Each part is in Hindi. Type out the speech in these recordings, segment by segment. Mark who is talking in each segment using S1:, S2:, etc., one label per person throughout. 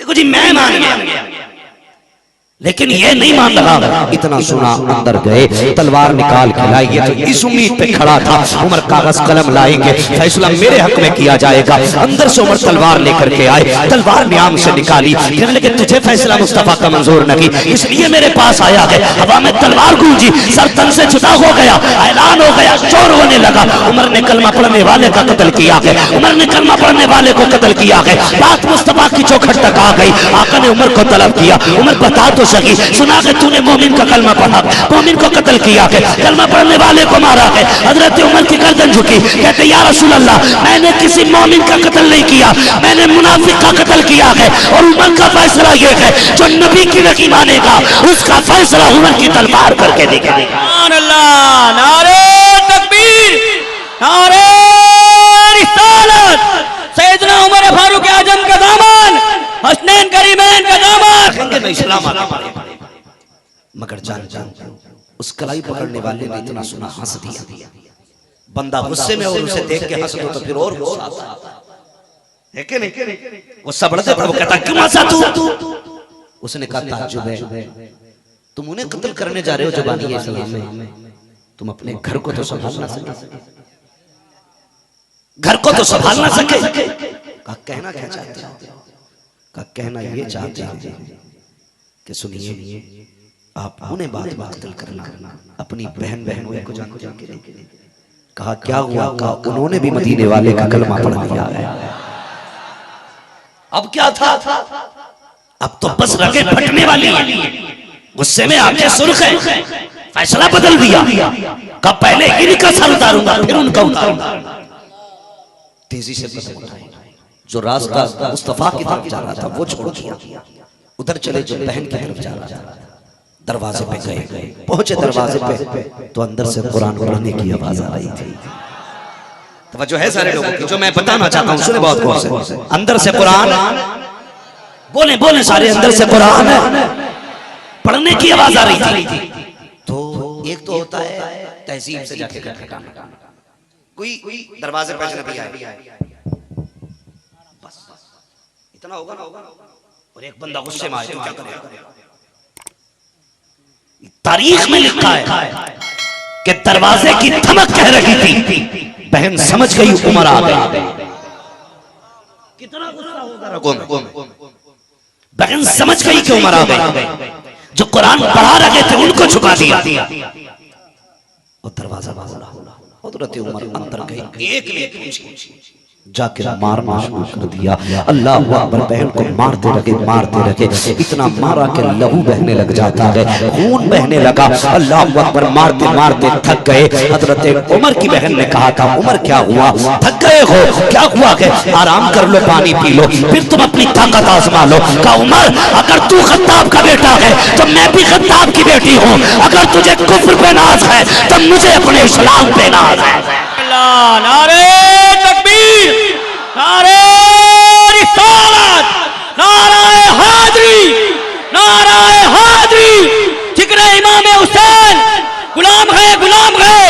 S1: देखो जी मैं मान गया, लेकिन ये नहीं मान रहा। इतना सुना, अंदर गए, तलवार निकाल के लाएंगे तो इस उम्मीद पे खड़ा था उमर कागज कलम लाएंगे, फैसला मेरे हक में किया जाएगा। अंदर से उमर तलवार लेकर के आए, तलवार न्याम से निकाली, कहने लगे तुझे फैसला मुस्तफा का मंजूर नहीं, इसलिए मेरे पास आया है। हवा में तलवार गूंजी, सर तन से जुदा हो गया, ऐलान हो गया, चोर होने लगा। उमर ने कलमा पढ़ने वाले का कत्ल किया है, उमर ने कलमा पढ़ने वाले को कत्ल किया है। बात मुस्तफा की चौखट तक आ गई। आका ने उमर को तलब किया, उमर बता तो सही, सुना कि तूने मोमिन का कलमा पढ़ा, मोमिन को कत्ल किया है, कलमा पढ़ने वाले को मारा है। हजरत उमर की गर्दन झुकी, कहते या रसूल अल्लाह, मैंने किसी मोमिन का कत्ल नहीं किया, मैंने मुनाफिक का कत्ल किया है। और उमर का फैसला ये है, जो नबी की नहीं मानेगा उसका फैसला उमर की तलवार करके दिखाएगा।
S2: नारे तकबीर, नारे रिसालत, सैयदना उमर फारूक आजम का दामन, हसनैन करीमैन का दामन,
S1: इस्लाम मगर जान उस कलाई पकड़ने वाले ने इतना सुना, हंस दिया। बंदा गुस्से में और उसे देख के हंस दो तो फिर और गुस्सा आता है कि नहीं? गुस्सा बढ़ता है, वो कहता क्यों हंसा तू? उसने कहा ताज्जुब है, तुम उन्हें कत्ल करने जा रहे हो जो बानी है इस्लाम में, तुम अपने घर को तो संभाल ना सके, घर को तो संभाल ना सके। कहा कहना क्या चाहते हो? कहा कहना ये चाहते हैं कि सुनिए, आप उन्हें बात कत्ल करना, अपनी बहनों को जान के। कहा क्या हुआ? कहा उन्होंने भी मदीने वाले का कलमा पढ़ लिया है। अब क्या था? अब तो बस रगे फटने वाली है। गुस्से में आंखें सुर्ख है, फैसला बदल दिया। कहा पहले इनका सर उतारूंगा फिर उनका उतारूंगा। तेजी से कदम उठाए, जो रास्ता मुस्तफा की तरफ जा रहा था वो छोड़ दिया, उधर चले जो बहन की तरफ जा रहा था। दरवाजे पे गए, पहुंचे दरवाजे पे तो अंदर से कुरान पढ़ने की आवाज आ रही थी। तवज्जो है सारे लोगों की, जो मैं बताना चाहता हूं सुने बहुत गौर से। अंदर से कुरान, बोले सारे, अंदर से कुरान पढ़ने की आवाज आ रही थी। तो एक तो होता है तहजीब से जाके खटखटाना, कोई दरवाजे पे अजनबी आए, बस इतना होगा ना, और एक बंदा गुस्से में आए तो क्या करेगा? तारीख में लिखा है कि दरवाजे की धमक कह रही थी, बहन समझ गई उमर आ गई। कितना गुस्सा होगा रगों में, बहन समझ गई कि उमर आ गई। जो कुरान पढ़ा रहे थे उनको झुका दिया और दरवाजा खोला। हज़रत उमर अंदर गए, एक ले पूछी, जाके मारना शुरू कर दिया। अल्लाह अकबर, बहन को मारते रहे, इतना मारा कि लहू बहने लग जाता है, खून बहने लगा। अल्लाह अकबर, मारते थक गए। हजरत उमर की बहन ने कहा था उमर क्या हुआ? थक गए हो? क्या हुआ? के आराम कर लो, पानी पी लो, फिर तुम अपनी ताकत आजमा लो। कहा उमर, अगर तू खत्ताब का बेटा है तो मैं भी खत्ताब की बेटी हूँ। अगर तुझे कुफ्र पे नाज है तो मुझे अपने इस्लाम पे नाज है।
S2: नारे तकबीर, नारे रिसालत, नारे हादरी, नारे हादरी। जिक्र इमाम हुसैन, गुलाम गए,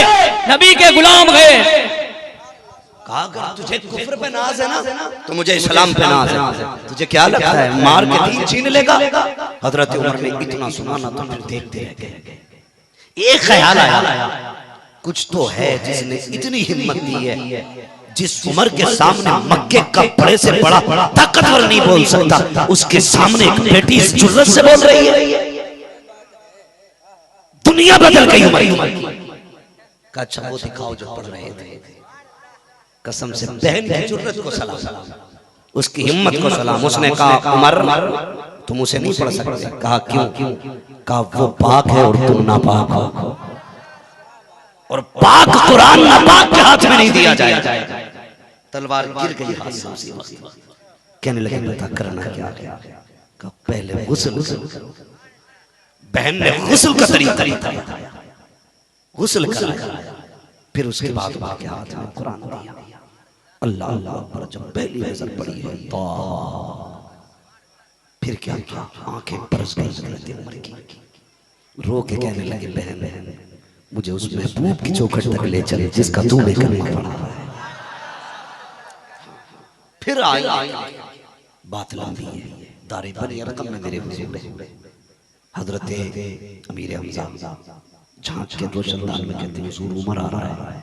S2: नबी के गुलाम गए।
S1: कहा अगर तुझे कुफ्र पे नाज है ना तो मुझे इस्लाम पे नाज है। तुझे क्या लगता है मार के दीन छीन लेगा? हजरत उमर ने इतना सुना ना तो फिर देखते रह गए। एक ख्याल आया, कुछ तो है जिसने इतनी हिम्मत दी है, जिस उमर के सामने मक्के का बड़े से बड़ा ताकतवर नहीं बोल सकता, उसके सामने एक बेटी इस जुर्रत से बोल रही है। दुनिया बदल गई उमर का। अच्छा वो दिखाओ जो पढ़ रहे थे। कसम से बहन की जुर्रत को सलाम, उसकी हिम्मत को सलाम। उसने कहा उमर तुम उसे नहीं पढ़ सकते। कहा क्यों? कहा वो पाक है और तुम नापाक हो, और पाक कुरान नापाक के हाथ में नहीं दिया जाए। तलवार गिर गई हाथ से उसी वक्त। कहने लगे पता करना क्या है? कहा पहले गुस्ल करो। बहन ने गुस्ल का तरीका बताया, गुस्ल कराया, फिर उसके बाद के हाथ में कुरान दिया। अल्लाह अल्लाह, जब पहली नजर पड़ी है तो फिर क्या किया? आंखें बरस गई उमर की, रो के कहने लगे बहन मुझे उस महबूब की चौखट तक ले चले जिसका तूने कलमा पढ़ा है। फिर आई बात लंबी है, दारे बनी रकम में मेरे हुजूर हजरत अमीर हमजा झांक के रोशनदान में कहते हुजूर उमर आ रहा है,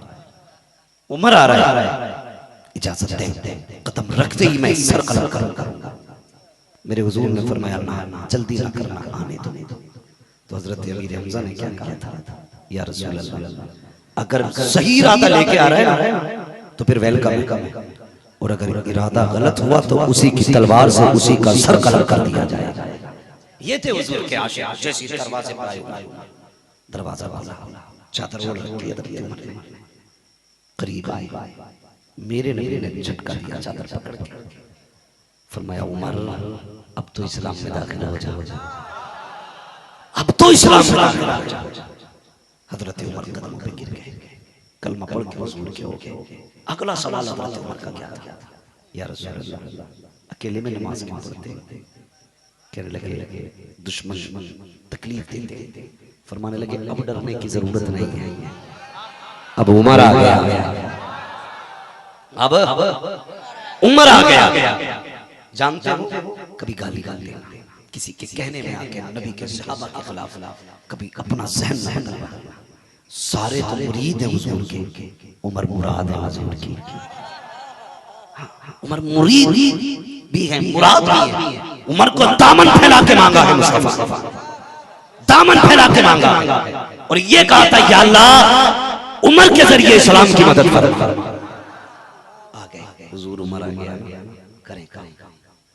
S1: उमर आ रहा है, इजाजत दे। कदम रखते ही मैं सर कलम करूंगा। मेरे हुजूर ने फरमाया ना जल्दी ना करना, आने दो। तो हजरत अमीर हमजा ने क्या कहा था, या रसूल अल्लाह अगर सही इरादा लेके आ रहा है ना तो फिर वेलकम है, और अगर इरादा गलत हुआ तो उसी की तलवार से उसी का सर कलम कर दिया जाएगा। ये थे हुजूर के आशिक। जैसे दरवाजे पर आए, दरवाजा वाला चादर ओढ़ रखी है, करीब आए, मेरे नबी ने झटका दिया चादर पकड़ के, फरमाया उमर अब तो इस्लाम में दाखिल हो जाओ, अब तो इस्लाम में दाखिल हो जाओ। हजरत उमर कदमों पे गिर गए, कलमा पढ़ के वसूल के हो गए। अगला सवाल हजरत उमर का क्या था, या रसूल अल्लाह अकेले में नमाज क्यों पढ़ते? कहने लगे दुश्मन तकलीफ देते। फरमाने लगे अब डरने की जरूरत नहीं है, अब उमर आ गया, अब उमर आ गया। जानते हो कभी गाली देना, किसी के कहने में आके नबी के सहाबा के खिलाफ, कभी अपना जहन न बनाना। सारे तो मुरीद हैं हुजूर के, उमर मुराद है हुजूर की। उमर मुरीद भी है, मुराद भी है। उमर को दामन फैला के मांगा है मुस्तफा, दामन फैला के मांगा और ये कहा था या अल्लाह उमर के जरिए इस्लाम की मदद कर। आ गए हुजूर, उमर आ गया, करें।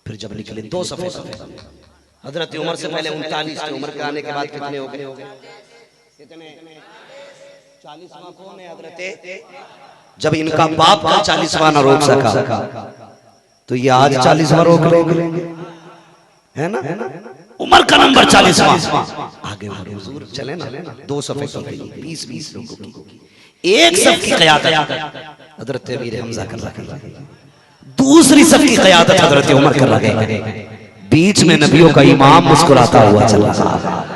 S1: फिर जब निकले 2 सफे, हजरत उमर से पहले 39 थे, उमर के आने के बाद कितने हो गए? कितने? 40वां कौन है हजरत? जब इनका बाप का 40वां न रोक सका तो ये आज 40वां रोक लेंगे, है ना? उमर का नंबर 40वां। आगे हुजूर चले ना, 2 सफे 20 लोगों की, एक सफ की क़यादत हजरत अमीर हमजा कर रहा है, दूसरी सफ की क़यादत हजरत उमर कर रहा है। बीच में नबियों का इमाम मुस्कुराता हुआ चल रहा है।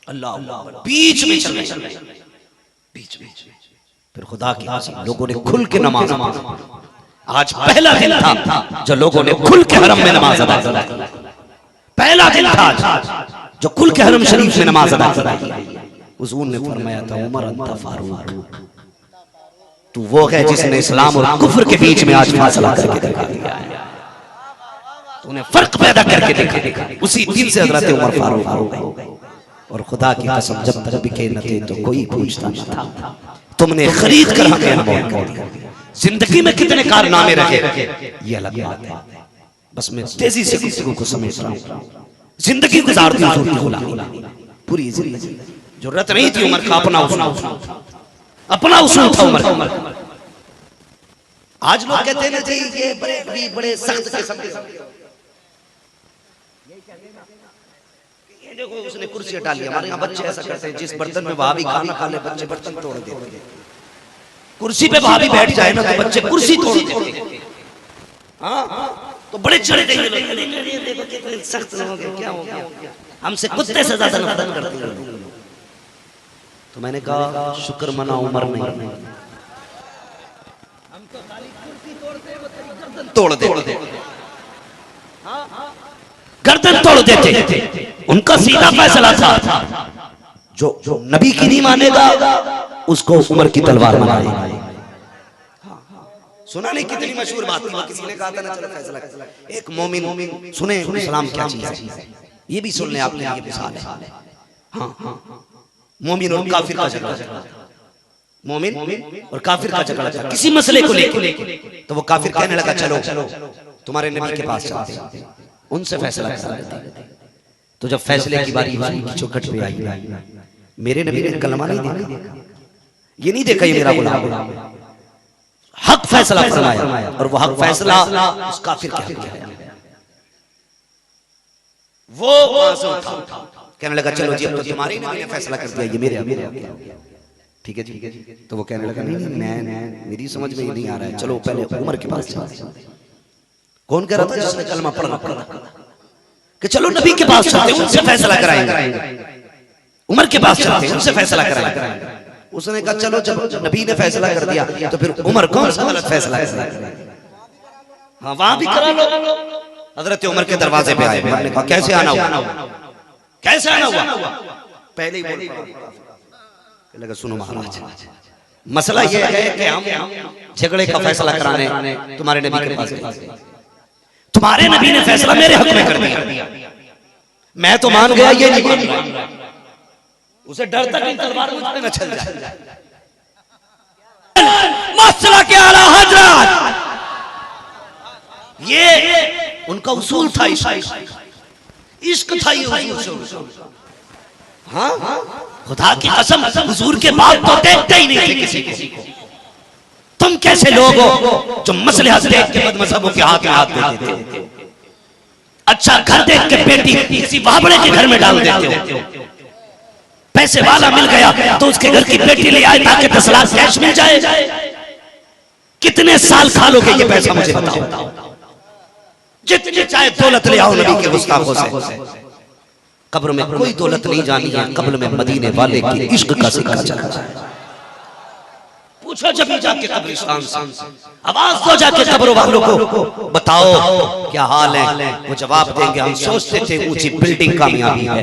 S1: अल्लाह बीच में चल रहे, बीच में। फिर खुदा की कसम लोगों ने खुल के नमाज, आज पहला दिन था जो लोगों ने खुल के हरम में नमाज अदा की। पहला दिन था जो खुल के हरम शरीफ में नमाज अदा की। हुजूर ने फरमाया था उमर अंता फारूक, तू वो है जिसने इस्लाम और कुफ्र के बीच में आज फासला करके दिखा दिया है, तूने फर्क पैदा करके दिखा। उसी दिन से हजरत उमर फारूक हो गए। और खुदा की कसम जब तक बिके न थे तो कोई पूछता न था, तुमने खरीद कर हमें अनमोल कर दिया। जिंदगी में कितने कारनामे रहे ये अलग बात है, बस मैं तेजी से गुफ्तगू को समेट रहा हूं। जिंदगी गुजारती हुजूर की गुलामी, पूरी जिंदगी जरूरत नहीं थी उमर का अपना उसूल था उमर। आज लोग कहते हैं ना जी ये बड़े सख्त किस्म के, ये देखो उसने कुर्सी हटा ली। हमारे यहाँ बच्चे ऐसा करते हैं, जिस बर्तन में भाभी खाना खा ले बच्चे बर्तन तोड़ देते हैं। कुर्सी पे भाभी बैठ जाए ना तो बच्चे कुर्सी तोड़ देते हैं। हाँ तो बड़े चढ़े देखो कितने सख्त हो गए, क्या हो गया, हमसे कुत्ते से ज्यादा नफरत करते हैं। तो मैंने कहा शुक्र मना उमर नहीं, हम तो खाली कुर्सी तोड़ देते, गर्दन तोड़ देते। उनका सीधा फैसला था जो नबी की नहीं मानेगा उसको उमर की तलवार मारेगा। सुना नहीं कितनी मशहूर बात थी, किसी ने कहा था ना चलो फैसला। एक मोमिन सुने इस्लाम क्या चीज है, ये भी सुन ले आपने, ये मिसाल है। हाँ मोमिन और काफिर का झगड़ा, मोमिन और काफिर का झगड़ा था किसी मसले को लेकर। तो वो काफिर कहने लगा चलो तुम्हारे नबी के पास चलते हैं, उनसे फैसला करा देते हैं। तो जब फैसले की बारी की चौखट पे आई, मेरे नबी ने कलमा नहीं देखा, ये नहीं देखा ये मेरा गुलाम, हक फैसला फरमाया और वो हक फैसला उस काफिर के हक में आया। वो वहां से उठा कहने लगा चलो जी अब तो तुम्हारे नबी ने फैसला कर दिया, ये मेरे ठीक है जी। तो वो कहने लगा नहीं मैं मेरी समझ में ये नहीं आ रहा है, चलो पहले उमर के पास चलते हैं। कौन कह रहा था जिसने कलमा पढ़ा कि चलो नबी के पास चलते हैं, उनसे फैसला कराएंगे, उमर के पास चलते हैं, उनसे फैसला कराएंगे। उसने कहा चलो जब नबी ने फैसला कर दिया तो फिर उमर कौन सा गलत फैसला है? हाँ वहां भी करा लो। हजरत उमर के दरवाजे पे आए, उमर ने कहा कैसे आना हुआ, कैसे आना हुआ? पहले ही बोल लगा सुनो महाराज, मसला ये है कि हम झगड़े का फैसला कराने तुम्हारे नबी के पास गए। तुम्हारे नबी ने फैसला मेरे हक में कर दिया, मैं तो मान गया, ये नहीं मान रहा। उसे डर था कि तलवार मुझ पे न चल जाए।
S2: मसला के आला हजरत,
S1: ये उनका उसूल था, इश्क था ये उसूल। हाँ खुदा की कसम, हुजूर के बाप तो देखते ही नहीं थे किसी को। तुम कैसे लोग हो जो मसलहत देख के बदमज़हबों के हाथ में हाथ देते थे? अच्छा घर देख के बेटी किसी बाबड़े के घर में डाल देते हो। पैसे वाला मिल गया तो उसके घर की बेटी ले आए ताकि 10 लाख कैश मिल जाए। कितने साल खा लोगे ये पैसा मुझे बताओ? जितनी चाहे दौलत ले आओ नबी के गुस्ताखों से। कब्र में कोई दौलत नहीं जानी है, कब्र में मदीने वाले की इश्क का सिक्का चला जाए। पूछो जब जाके कब्रिस्तान से, आवाज दो जाके कब्रों वालों को, बताओ क्या हाल है? वो जवाब देंगे हम सोचते थे ऊंची बिल्डिंग कामयाबी है,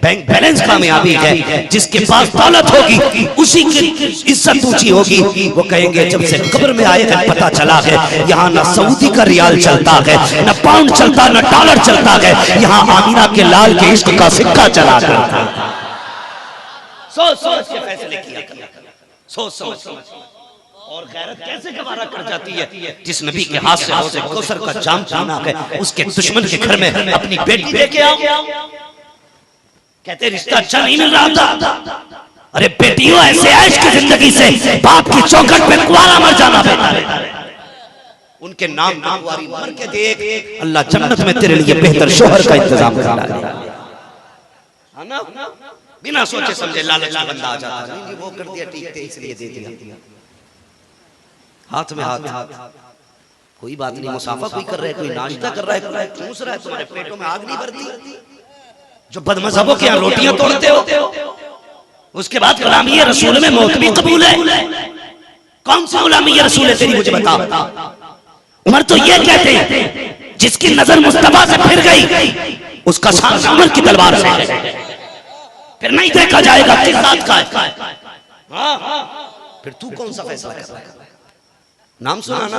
S1: बैंक बैलेंस कामयाबी है, जिसके पास दौलत होगी उसी की इज्जत ऊंची होगी। वो कहेंगे जब से कब्र में आए हैं पता चला है यहाँ न सऊदी का रियाल चलता है, न पाउंड चलता, न डॉलर चलता है, यहाँ आमीना के लाल के इश्क का सिक्का चला करता। सोच सोच के फैसले किया, सोच समझ। और गैरत कैसे गवारा कर जाती है? जिस नबी के हाथ से कौसर का जाम पीना है, उसके दुश्मन के घर में अपनी बेटी लेके आओ, कहते रिश्ता अच्छा नहीं मिल रहा था। अरे बेटियों ऐसे ऐश की जिंदगी से बाप की चौखट पे कुआरा मर जाना बेहतर है। उनके नाम कुंवारी मर के देख, अल्लाह जन्नत में तेरे लिए बेहतर शोहर का इंतजाम कर डालेगा। बिना सोचे समझे लालच का बंदा आ जाता है, वो कर दिया ठीक थे इसलिए दे दिया। हाथ में हाथ, कोई बात नहीं, मुसाफा कोई कर रहा है, कोई नाश्ता कर रहा है, कोई चूस रहा है, तुम्हारे पेटों में आग नहीं भरती। जो बदमज़हबों के यहाँ रोटियां तोड़ते हो, उसके बाद गुलामी रसूल में मौत भी कबूल है। कौन सी गुलामी रसूल है तेरी, मुझे बता। उमर तो ये कहते हैं जिसकी नजर मुस्तफा से फिर गई उसका सामना उमर की तलवार से है, फिर नहीं देखा जाएगा किस जात का है। फिर तू कौन सा फैसला कर रहा है? नाम सुना ना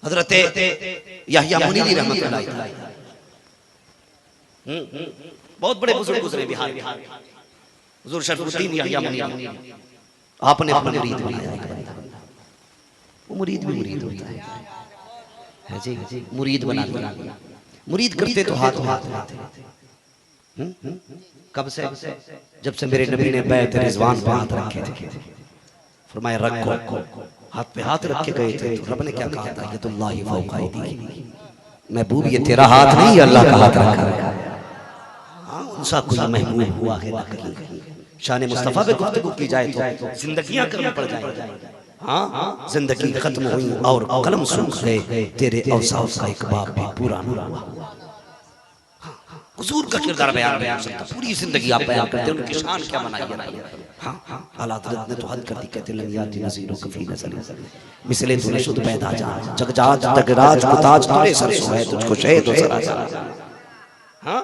S1: हजरत यहया मुनीरी रहमतुल्लाह अलैह, बहुत बड़े बुजुर्ग गुजरे बिहार। हुजूर शरफुद्दीन यहया मुनीरी, आपने अपना मुरीद बनाया। वो मुरीद भी मुरीद होता है जी, मुरीद बना दिया। मुरीद करते तो हाथ हाथ कब से? जब से मेरे नबी ने बैत रिजवान पे हाथ रखे थे, फरमाया रखो, हाथ पे हाथ रख के गए थे। तो रब ने क्या कहा था? ये तो अल्लाह ही फौका ऐदी, महबूब ये तेरा हाथ नहीं, अल्लाह का हाथ रखा है। उनसा कोई महबूब हुआ है ना कहीं। शान मुस्तफा पे गुफ्तगू की जाए तो जिंदगियां कम पड़ जाए। हाँ जिंदगी खत्म हुई और कलम सूख गए, तेरे औसाफ का एक बाप भी पूरा न हुआ। हुजूर का किरदार बयान सकता, पूरी जिंदगी आप बयान करते हैं, उनकी शान क्या बनाई है। हाँ आला हज़रत ने तो हद कर दी, कहते लमियाती नज़ीरों कफ़ी नज़र मिसले तूने शुद्ध पैदा जा जगजाज तगराज कुताज तेरे सर सो है तुझको शहीद हो सरा। हाँ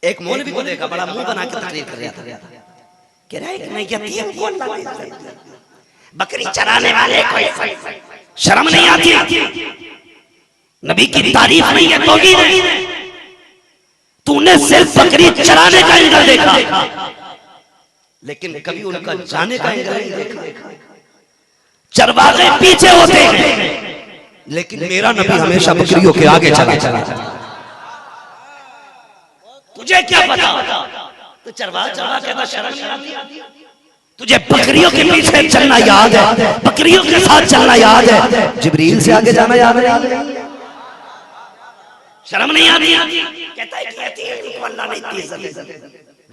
S1: एक मौलवी को देखा, बड़ा मुंह बना के तकरीर कर रहा था, कह रहा है कि मैं यतीम कौन लाने, बकरी चराने वाले को शर्म नहीं आती? नबी की तारीफ नहीं है तोगी ने, तूने सिर्फ बकरी चराने का एंगल देखा, लेकिन कभी उनका जाने का एंगल नहीं देखा। चरवाहे पीछे होते हैं, लेकिन मेरा नबी हमेशा बकरियों के आगे चला। तुझे क्या पता? तो चरवाहा कहता शर्म नहीं आती? तुझे बकरियों के पीछे चलना याद है, बकरियों के साथ चलना याद है, जिब्रील से आगे जाना याद है। शर्म नहीं आती? कहता है कि यतीम को अल्लाह ने इतनी इज्जत दी।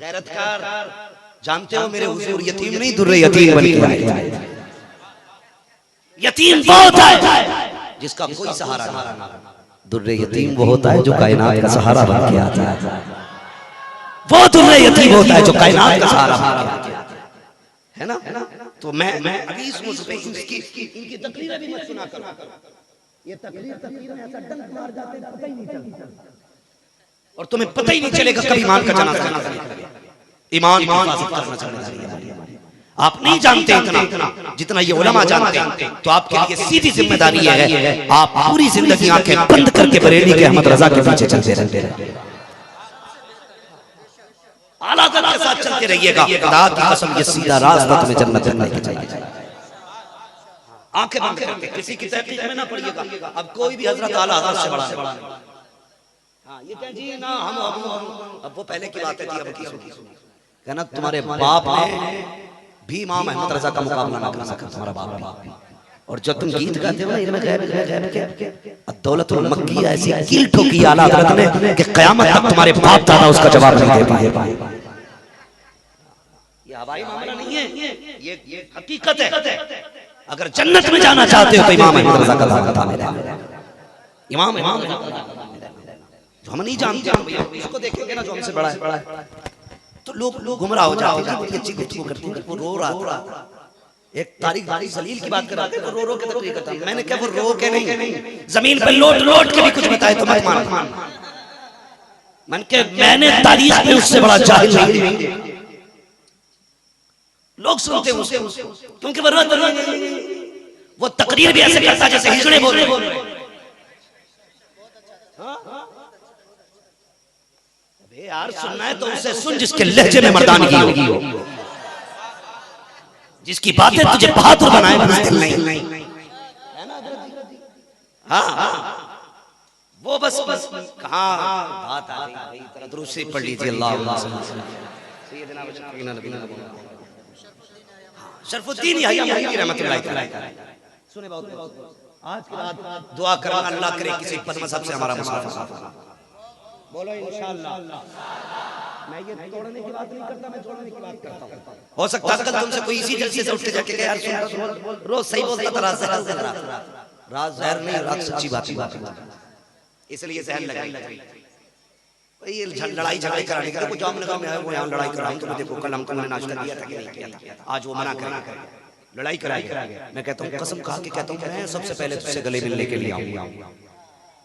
S1: गैरतकार, जानते हो मेरे हुजूर यतीम नहीं दुर्रे यतीम बन के आए। यतीम वो होता है जिसका कोई सहारा नहीं, दुर्रे यतीम वो होता है जो कायनात का सहारा बन के आता है। वो दुर्रे यतीम होता है जो कायनात का सहारा है ना। तो मैं अभी इस मौजू पे इनकी तकरीरें भी मत सुना करो। ये तकरीर में ऐसा डंक मार जाते हैं पता ही नहीं चलता, और तुम्हें पता ही नहीं चलेगा कभी ईमान का जनाजा ईमान करना चाहिए। आप नहीं जानते इतना जितना ये उलमा जानते हैं। तो आपके लिए सीधी जिम्मेदारी है, आप पूरी जिंदगी आंखें बंद करके बरेली के अहमद रजा के पीछे चलते रहते रहे, आला हज़रत के साथ चलते रहिएगा। खुदा की कसम ये सीधा रास्ता तुम्हें जन्नत लेके जाएगा। आंखें बंद करके किसी की तहकीक में ना पड़िएगा। अब कोई भी हजरत आला हज़रत से बड़ा है। हाँ ये कह जी ना हम अब वो पहले की बात है जी, अब की कहना तुम्हारे बाप ने भी इमाम अहमद रजा का मुकाबला ना कर सका, तुम्हारा बाप भी। और जब तुम गीत गाते हो ना इनमें गैब दौलत और मक्की ऐसी कील ठोकी आला हज़रत ने कि क़यामत तक तुम्हारे बाप दादा उसका जवाब नहीं दे पाए। ये हवाई मामला नहीं है, ये हकीकत है। अगर जन्नत में जाना चाहते हो तो इमाम अहमद रजा का दाम है। इमाम जो हम नहीं जानते हम इसको देखेंगे ना जो हमसे बड़ा है तो लोग गुमराह हो जाते हैं। अच्छी गुफ्तगू करते हैं, वो रो रहा था। एक तारीख सलील की बात कर रहा था, वो रो के तकरीर करता है। मैंने कहा वो रो के नहीं, जमीन पर लोट के भी कुछ बताए तो मत मान। मैंने तारीख में उससे बड़ा जाहिल नहीं। लोग सुनते हैं उसे क्योंकि वो तकरीर भी ऐसे करता जैसे हिजड़े बोल रहे। यार सुनना है तो उसे सुन जिसके लहजे में मर्दानगी हो, जिसकी बातें तुझे बहादुर बनाए दिल नहीं। हाँ वो बस कहाँ बात आ रही है, दुरूद से पढ़ लीजिए। अल्लाह शरफुद्दीन यहया रहमतुल्लाह अलैह। सुने बहुत आज की रात दुआ करना अल्लाह करे किसी पर मजहब से हमारा मसला बोलो इंशाअल्लाह। मैं ये तोड़ने की बात नहीं करता, मैं जोड़ने की बात करता हूं। हो सकता है कल तुमसे कोई इसी जलसे से उठ के जाके यार सुन रोज सही बोलता था, राज जहर नहीं, राज सच्ची बात है, इसलिए जहर लग रही। ये लड़ाई झगड़े कराने का कुछ आमने सामने है, वो यहाँ लड़ाई करा रहे। देखो कल हमको नाश्ता दिया था कि नहीं किया था, आज वो मना कर लड़ाई कराई। मैं कहता हूँ कसम खा के कहता हूँ मैं सबसे पहले तुझसे गले मिलने के लिए आऊंगा,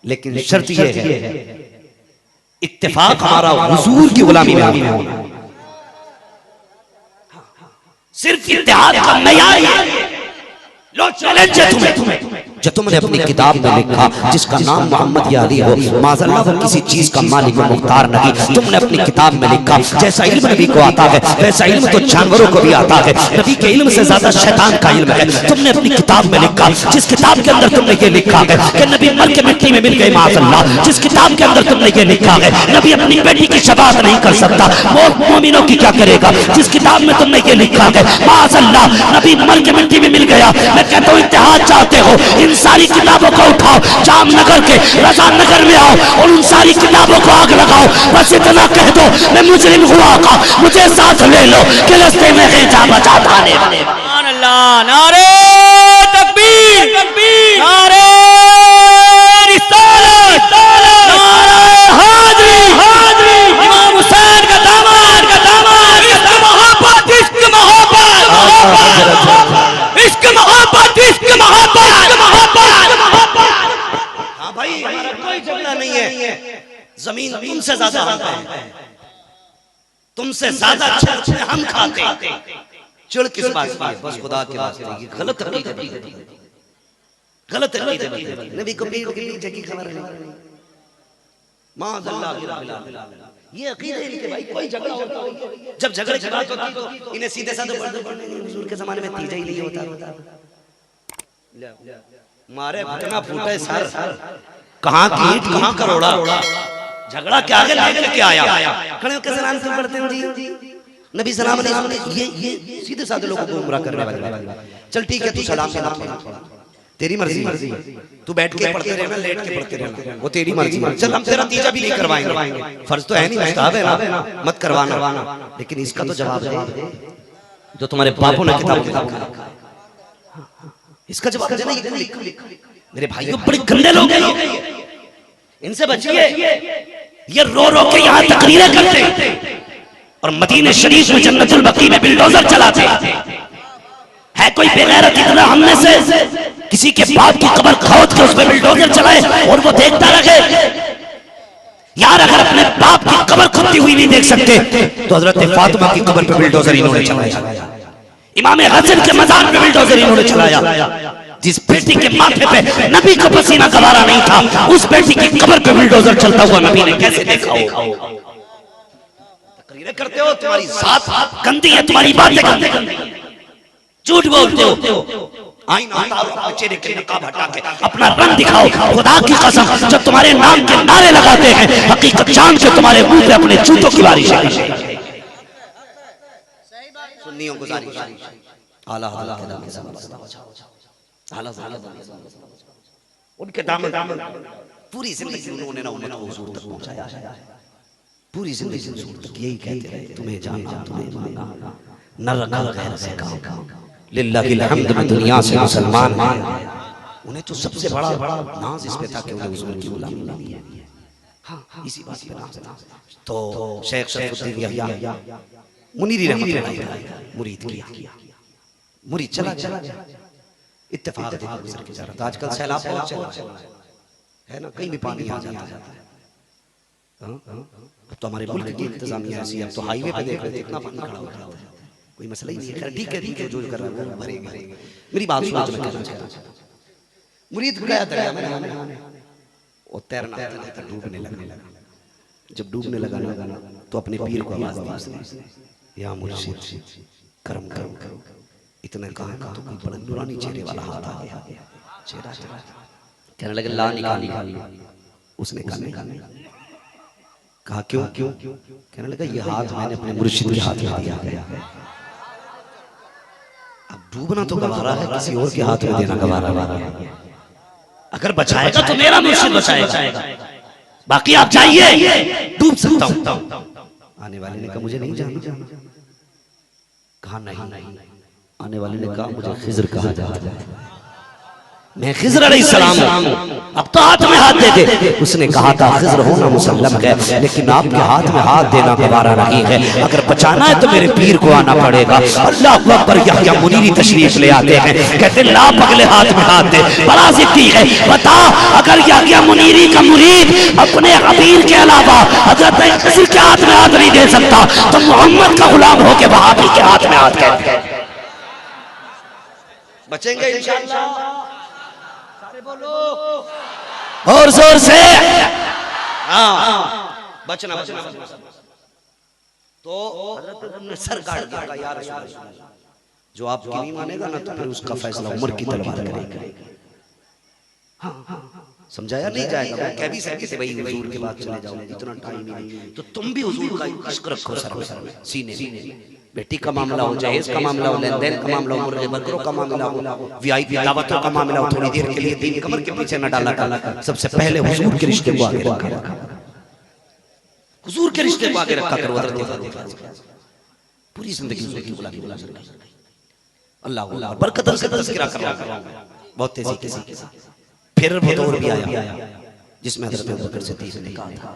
S1: लेकिन शर्त ये है इत्तेफाक हमारा हुजूर की गुलामी में होना। सिर्फ इत्तेहाद का मयार लो चैलेंज है तुम्हें जो तुमने अपनी किताब में लिखा जिसका नाम मोहम्मद या अली हो, माज़अल्लाह वो किसी चीज का मालिक व मुख्तार नहीं। तुमने अपनी किताब में लिखा जैसा इल्म नबी को आता है वैसा इल्म तो जानवरों को भी आता है, नबी के इल्म से ज्यादा शैतान का इल्म है। तुमने अपनी किताब में लिखा, जिस किताब के अंदर तुमने ये लिखा है कि नबी मर के मिट्टी में मिल गए माज़अल्लाह, जिस किताब के अंदर तुमने ये लिखा है नबी अपनी बेटी की शफाअत नहीं कर सकता, वो मोमिनों की क्या करेगा। जिस किताब में तुमने ये लिखा है माज़अल्लाह नबी मर के मिट्टी में मिल गया। मैं कहता हूँ इत्तेहाद चाहते हो इन सारी किताबों को उठाओ, जामनगर के रजा नगर में आओ और उन सारी किताबों को आग लगाओ। बस इतना कह दो मैं मुजरिम हुआ का मुझे साथ ले लो कि रास्ते में जा बचा पाने वाले।
S2: अल्लाह नारे तकबीर नारे रिसालत नारे हाज़री इमाम हुसैन का दामाद इश्क मोहब्बत इश्क मोहब्बत। हाँ भाई हमारा कोई झगड़ा नहीं है, जमीन तुमसे ज्यादा हम खाते, तुमसे ज्यादा अच्छे हम खाते। चिड़ किस बात की है, बस खुदा के वास्ते गलत अकीदत नबी को पीछे की खबर नहीं। माज़अल्लाह ये अकीदे इनके भाई कोई झगड़ा होता है जब झगड़े की बात होती तो इन्हें सीधे साधे हुजूर के जमाने में तीजा ही नहीं होता। मारे घुटना फूटे सर, कहां की ईंट कहां करोड़ा, झगड़ा के आगे लेके आया। खड़े होकर सलाम क्यों पढ़ते हो जी? नबी सलाम अलैहि ये सीधे साधे लोगों को गुमराह करने वाले। चल ठीक है तू सलाम के नाम तेरी मर्जी, तू बैठ के पढ़ते रहना लेट के पढ़ते रहना वो तेरी मर्जी। चल हम तेरा तीजा भी नहीं करवाएंगे, फर्ज तो है नहीं, मुस्ताहब है ना, मत करवाना। लेकिन इसका तो जवाब दे जो तुम्हारे बापों ने किताब लिखा, इसका जवाब देना। मेरे भाइयों बड़े गंदे लोग हैं, इनसे बचिए। ये रो रो के यहाँ तकरीरें करते और मदीने शरीफ में जन्नतुल बकी में बिल्डोजर चलाते है। कोई बेगैरत इतना हमने से किसी के बाप की कब्र खोद के उसमें बिल्डोजर चलाए और वो देखता रहे? यार अगर अपने बाप की कब्र खुदती हुई नहीं देख सकते तो हजरत फातिमा की कब्र पे बिल्डोजर इन्होंने चलाया, इमाम हसन के मजार पे बिल्डोजर इन्होंने चलाया। जिस बेटी के माथे पे नबी को पसीना गवारा नहीं था, उस बेटी की कब्र पे बिल्डोजर चलता हुआ नबी ने कैसे देखा हो? तकरीरें करते हो, तुम्हारी साथ गंदी है, तुम्हारी बातें गंदी, झूठ बोलते हो। आईना उतारो, अपने चेहरे के नकाब हटा के अपना रंग दिखाओ। खुदा की कसम, जब तुम्हारे नाम के नारे लगाते हैं, हकीकत जान के तुम्हारे मुंह पे अपने जूतों की बारिश है। सुन्नियों को गुजारिश, आला आला उनके दामन पूरी जिंदगी उन्होंने ना उन्हें हुजूर तक पहुंचाया, पूरी जिंदगी हुजूर तक यही कहते रहे, तुम्हें जानना तुम्हें मानना, न रखा गैर से काम, लिल्लाहिल हम्द में दुनिया से मुसलमान। उन्हें तो सबसे बड़ा नाज इस पे था कि उन्हें हुजूर की गुलामी मिली है। हाँ, इसी बात पे नाज था। तो शेख शरफुद्दीन यहिया मुनीरी रहमतुल्लाह मुरीद किया, मुरीद चला गया। इत्तेफाक देखो गुजर के जा रहा था। आजकल सैलाब बहुत है ना, कहीं भी पानी आ जाता है। अब तो हमारे मुल्क की इंतजामिया ऐसी है, अब तो हाईवे पे देख रहे थे इतना पानी खड़ा होता है, कोई मसला ही नहीं है। ठीक है जो कर रहा है वो भरेंगे। मेरी बात सुनो, मैं कहना चाहता हूं, मुरीद गया दरिया में, वो तैरना था, डूबने लगा। जब डूबने लगा तो अपने पीर को आवाज दी, या मुर्शिद करम करो। इतना कहा तो कोई बड़ा नूरानी चेहरे वाला हाथ आ गया, चेहरा कहने लगे ला निकाल। उसने कहा क्यों? कहने लगा ये हाथ मैंने अपने मुर्शिद के हाथ में दिया गया। अब डूबना तो गवारा है, किसी और के हाथ में देना गवारा है। अगर बचाएगा तो मेरा मुर्शिद बचाएगा, बाकी आप जाइए, डूब सकता हूं। आने वाले ने कहा मुझे नहीं जाना। कहा नहीं। आने वाले ने कहा मुझे खिज़र कहा जाता है, मैं खिज़र अलैहिस्सलाम हूं, अब तो हाथ में हाथ दे दे। उसने कहा था खिज़र होना मुसल्लम है, लेकिन आपके हाथ में हाथ देना गवारा नहीं है। अगर बचाना है तो मेरे पीर को आना पड़ेगा। अल्लाह अकबर। यहिया मुनीरी तशरीफ ले आते हैं, कहते ला पगले हाथ में हाथ दे, बड़ा जिद्दी है। बता, अगर यहिया मुनीरी का मुरीद अपने हबीब के अलावा हज़रत खिज़र के हाथ में हाथ नहीं दे सकता तो मोहम्मद का गुलाम होकर वहाबी के हाथ में हाथ दे। बचेंगे इंशाअल्लाह, सारे बोलो और जोर से। हाँ, बचना। तो हज़रत ने सर काट दिया, यार जो आपकी नहीं मानेगा ना तो फिर उसका फैसला उमर की तलवार करेगा। समझाया नहीं जाएगा। वो कह भी सकते थे भाई हुजूर के बाद चले जाओ, इतना टाइम ही नहीं, तो तुम भी हुजूर का इश्क रखो सर में, सीने। बेटी का मामला हो, जहेज का मामला हो, लेन देन का मामला हो, मुर्गे बकरों का मामला हो, वीआईपी दावतों का मामला हो, थोड़ी देर के लिए दीन कमर के पीछे न डाला। सबसे पहले हुजूर के रिश्ते को आगे रखा, हुजूर के रिश्ते को आगे रखा करो। पूरी जिंदगी हुजूर की गुलामी अल्लाह बरकत से तज़किरा कर रहा हूं बहुत तेजी से। फिर वो दौर भी आया जिसमें हज़रत अबू बकर सिद्दीक़ ने कहा था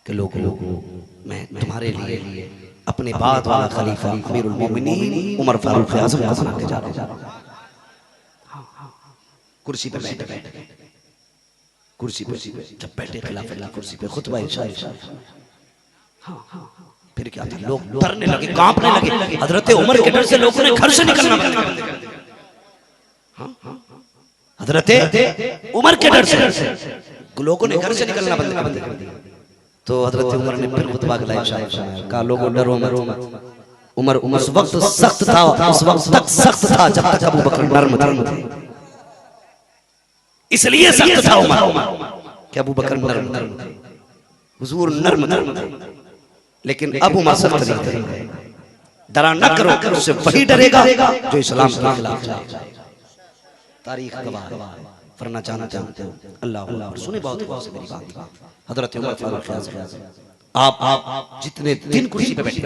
S2: कि लोगों मैं तुम्हारे लिए अपने बाद वाला खलीफा अमीरुल मोमिनीन उमर फारूक आज़म को बना के जा रहा हूं। कुर्सी पे बैठे, कुर्सी पे जब बैठे खिलाफत कुर्सी पे खुतबा इरशाद। फिर क्या था, लोग डरने लगे, कांपने लगे। हज़रत उमर के डर से लोगों ने घर से निकलना बंद कर दिया। हज़रत उमर के डर से लोगों ने घर से निकलना बंद कर दिया। तो हज़रत उमर ने फिर खुतबा कहा लोगों डरो मत। उमर उस वक्त सख्त था, उस वक्त तक सख्त था जब तक अबू बकर नर्म थे। इसलिए सख्त था उमर कि अबू बकर नर्म थे, हुजूर नर्म थे। लेकिन अब उमर सख्त नहीं थे। डरा न करो, उससे वही डरेगा जो इस्लाम के खिलाफ जाए। तारीख गवाह वरना जाना चाहते हो। अल्लाह सुने बहुत गौर से मेरी बात। हज़रत उमर फारूक आज़म आप जितने दिन कुर्सी पे बैठे